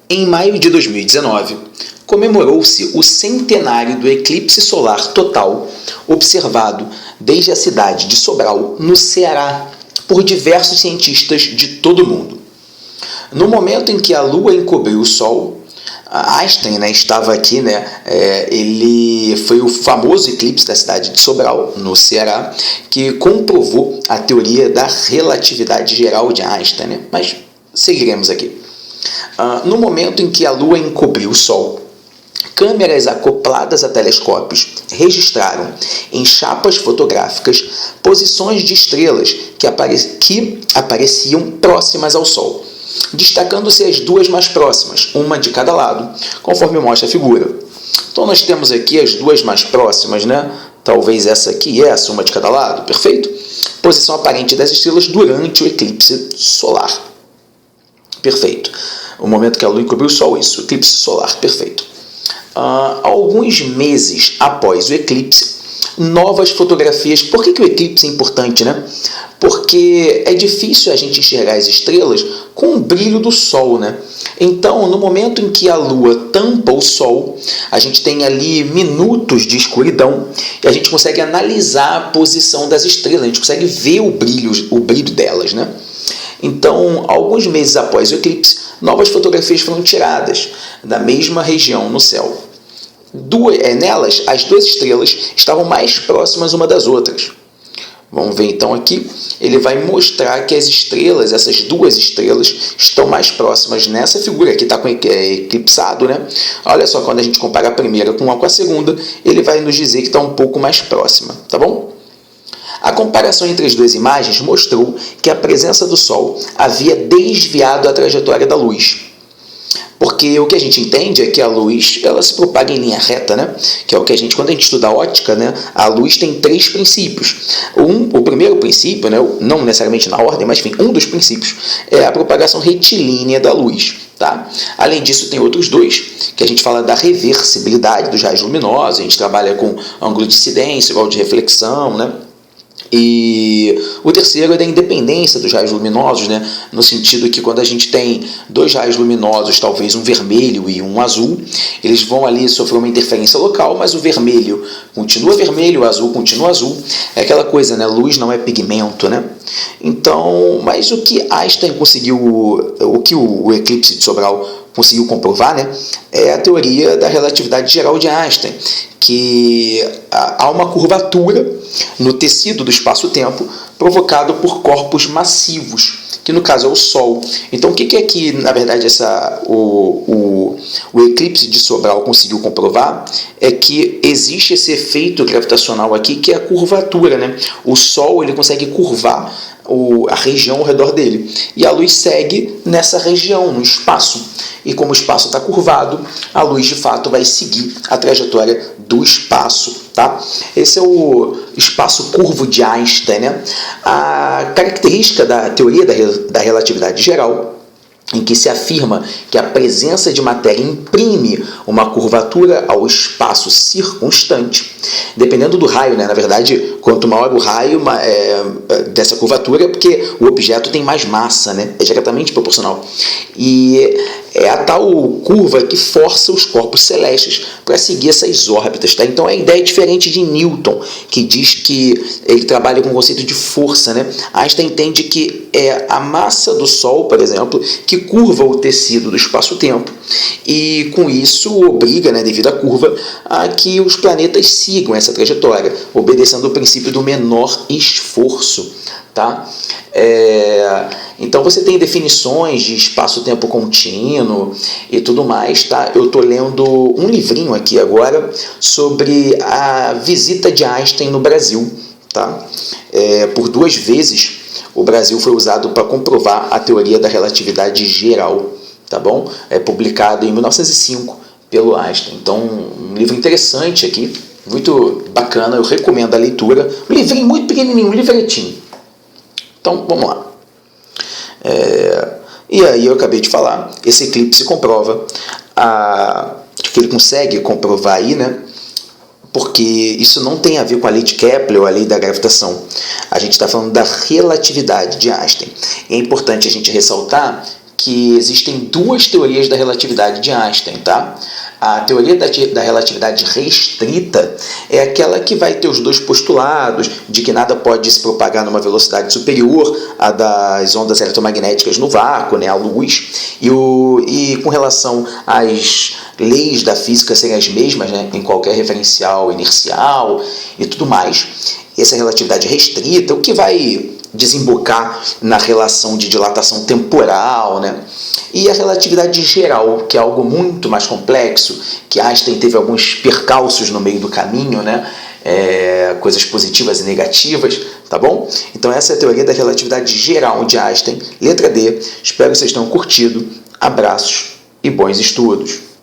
Em maio de 2019, comemorou-se o centenário do eclipse solar total observado desde a cidade de Sobral, no Ceará, por diversos cientistas de todo o mundo. No momento em que a Lua encobriu o Sol, Einstein estava aqui, ele foi o famoso eclipse da cidade de Sobral, no Ceará, que comprovou a teoria da relatividade geral de Einstein, mas seguiremos aqui. No momento em que a Lua encobriu o Sol, câmeras acopladas a telescópios registraram em chapas fotográficas posições de estrelas que apareciam próximas ao Sol, destacando-se as duas mais próximas, uma de cada lado, conforme mostra a figura. Então nós temos aqui as duas mais próximas, talvez essa aqui e essa, uma de cada lado, perfeito? Posição aparente das estrelas durante o eclipse solar. Perfeito. O momento que a Lua encobriu o Sol, isso, eclipse solar, perfeito. Alguns meses após o eclipse, novas fotografias. Por que o eclipse é importante, Porque é difícil a gente enxergar as estrelas com o brilho do Sol, Então, no momento em que a Lua tampa o Sol, a gente tem ali minutos de escuridão e a gente consegue analisar a posição das estrelas, a gente consegue ver o brilho delas, Então, alguns meses após o eclipse, novas fotografias foram tiradas da mesma região no céu. Nelas, as duas estrelas estavam mais próximas uma das outras. Vamos ver então aqui, ele vai mostrar que as estrelas, essas duas estrelas, estão mais próximas nessa figura aqui, está eclipsado, Olha só, quando a gente compara a primeira com a segunda, ele vai nos dizer que está um pouco mais próxima, tá bom? A comparação entre as duas imagens mostrou que a presença do Sol havia desviado a trajetória da luz. Porque o que a gente entende é que a luz ela se propaga em linha reta, Que é o que quando a gente estuda ótica, a luz tem três princípios. O primeiro princípio, não necessariamente na ordem, mas enfim, um dos princípios é a propagação retilínea da luz. Tá? Além disso, tem outros dois, que a gente fala da reversibilidade dos raios luminosos, a gente trabalha com ângulo de incidência, igual de reflexão, E o terceiro é da independência dos raios luminosos, no sentido que quando a gente tem dois raios luminosos, talvez um vermelho e um azul, eles vão ali sofrer uma interferência local, mas o vermelho continua vermelho, o azul continua azul. É aquela coisa, luz não é pigmento, Então, mas o que Einstein conseguiu, o que o eclipse de Sobral conseguiu comprovar, é a teoria da relatividade geral de Einstein, que há uma curvatura no tecido do espaço-tempo provocado por corpos massivos, que no caso é o Sol. Então, o que é que, na verdade, o eclipse de Sobral conseguiu comprovar? É que existe esse efeito gravitacional aqui, que é a curvatura, O Sol ele consegue curvar a região ao redor dele, e a luz segue nessa região, no espaço, e como o espaço está curvado, a luz de fato vai seguir a trajetória do espaço, tá? Esse é o espaço curvo de Einstein, A característica da teoria da relatividade geral, em que se afirma que a presença de matéria imprime uma curvatura ao espaço circunstante, dependendo do raio, Na verdade, quanto maior o raio dessa curvatura, porque o objeto tem mais massa, É diretamente proporcional. E é a tal curva que força os corpos celestes para seguir essas órbitas, tá? Então, a ideia é diferente de Newton, que diz que ele trabalha com o conceito de força, Einstein entende que é a massa do Sol, por exemplo, que curva o tecido do espaço-tempo, e com isso obriga, devido à curva, a que os planetas sigam essa trajetória, obedecendo o princípio do menor esforço, tá? Então você tem definições de espaço-tempo contínuo e tudo mais, tá? Eu estou lendo um livrinho aqui agora sobre a visita de Einstein no Brasil, tá? Por 2 vezes o Brasil foi usado para comprovar a teoria da relatividade geral, tá bom? É publicado em 1905 pelo Einstein. Então, um livro interessante aqui, muito bacana, eu recomendo a leitura. Um livrinho muito pequenininho, um livretinho. Então, vamos lá. E aí eu acabei de falar, esse eclipse comprova que ele consegue comprovar aí, porque isso não tem a ver com a lei de Kepler ou a lei da gravitação. A gente está falando da relatividade de Einstein. É importante a gente ressaltar que existem duas teorias da relatividade de Einstein, tá? A teoria da relatividade restrita é aquela que vai ter os dois postulados de que nada pode se propagar numa velocidade superior à das ondas eletromagnéticas no vácuo, né, a luz, e com relação às leis da física serem as mesmas, né, em qualquer referencial inercial e tudo mais. Essa relatividade restrita, o que vai desembocar na relação de dilatação temporal, né? E a relatividade geral, que é algo muito mais complexo, que Einstein teve alguns percalços no meio do caminho, né? Coisas positivas e negativas, tá bom? Então essa é a teoria da relatividade geral de Einstein, letra D. Espero que vocês tenham curtido. Abraços e bons estudos!